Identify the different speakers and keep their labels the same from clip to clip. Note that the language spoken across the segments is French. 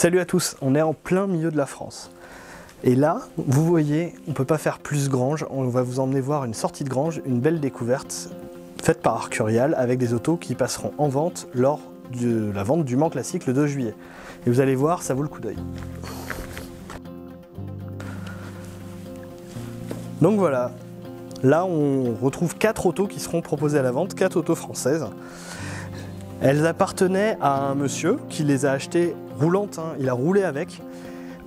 Speaker 1: Salut à tous, on est en plein milieu de la France. Et là, vous voyez, on ne peut pas faire plus grange, on va vous emmener voir une sortie de grange, une belle découverte faite par Arcurial avec des autos qui passeront en vente lors de la vente du Mans Classique le 2 juillet. Et vous allez voir, ça vaut le coup d'œil. Donc voilà, là on retrouve 4 autos qui seront proposées à la vente, 4 autos françaises. Elles appartenaient à un monsieur qui les a achetées roulantes, il a roulé avec.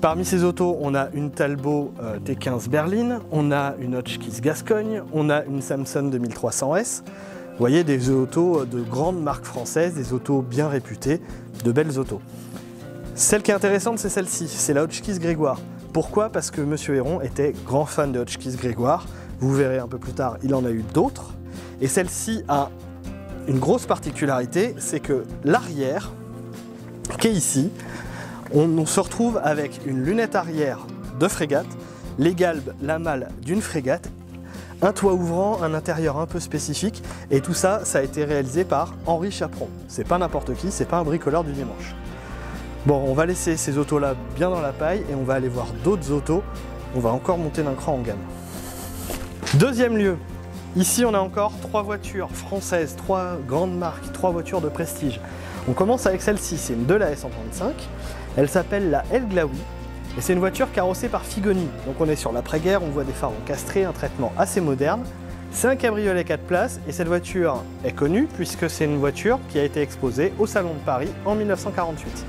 Speaker 1: Parmi ces autos, on a une Talbot T15 berline, on a une Hotchkiss Gascogne, on a une Samson 2300S. Vous voyez, des autos de grandes marques françaises, des autos bien réputées, de belles autos. Celle qui est intéressante, c'est celle-ci, c'est la Hotchkiss Grégoire. Pourquoi? Parce que Monsieur Héron était grand fan de Hotchkiss Grégoire. Vous verrez un peu plus tard, il en a eu d'autres. Et celle-ci a une grosse particularité, c'est que l'arrière, qui est ici, on se retrouve avec une lunette arrière de frégate, les galbes, la malle d'une frégate, un toit ouvrant, un intérieur un peu spécifique, et tout ça, ça a été réalisé par Henri Chaperon. C'est pas n'importe qui, c'est pas un bricoleur du dimanche. Bon, on va laisser ces autos-là bien dans la paille et on va aller voir d'autres autos. On va encore monter d'un cran en gamme. Deuxième lieu. Ici, on a encore 3 voitures françaises, 3 grandes marques, 3 voitures de prestige. On commence avec celle-ci, c'est une Delhaye 135. Elle s'appelle la El Glaoui et c'est une voiture carrossée par Figoni. Donc on est sur l'après-guerre, on voit des phares encastrés, un traitement assez moderne. C'est un cabriolet 4 places et cette voiture est connue puisque c'est une voiture qui a été exposée au Salon de Paris en 1948.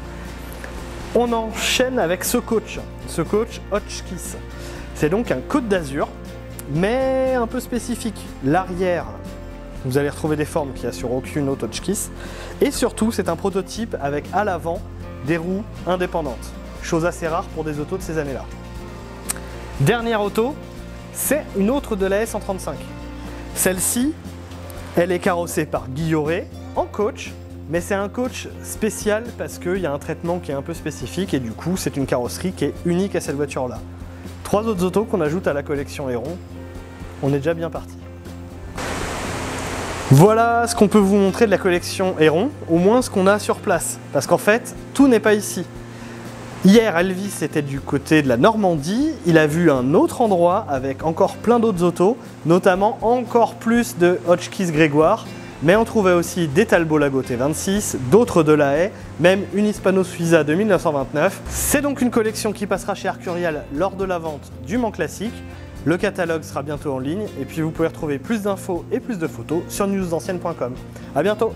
Speaker 1: On enchaîne avec ce coach Hotchkiss. C'est donc un Côte d'Azur, mais un peu spécifique. L'arrière, vous allez retrouver des formes qu'il n'y a sur aucune autre Hotchkiss. Et surtout, c'est un prototype avec à l'avant des roues indépendantes. Chose assez rare pour des autos de ces années-là. Dernière auto, c'est une autre de la S135. Celle-ci, elle est carrossée par Guilloré en coach, mais c'est un coach spécial parce qu'il y a un traitement qui est un peu spécifique et du coup, c'est une carrosserie qui est unique à cette voiture-là. 3 autres autos qu'on ajoute à la collection Héron. On est déjà bien parti. Voilà ce qu'on peut vous montrer de la collection Héron, au moins ce qu'on a sur place. Parce qu'en fait, tout n'est pas ici. Hier, Elvis était du côté de la Normandie. Il a vu un autre endroit avec encore plein d'autres autos, notamment encore plus de Hotchkiss Grégoire. Mais on trouvait aussi des Talbot Lago T26, d'autres Delhaye, même une Hispano Suiza de 1929. C'est donc une collection qui passera chez Arcurial lors de la vente du Mans Classique. Le catalogue sera bientôt en ligne et puis vous pouvez retrouver plus d'infos et plus de photos sur newsanciennes.com. À bientôt!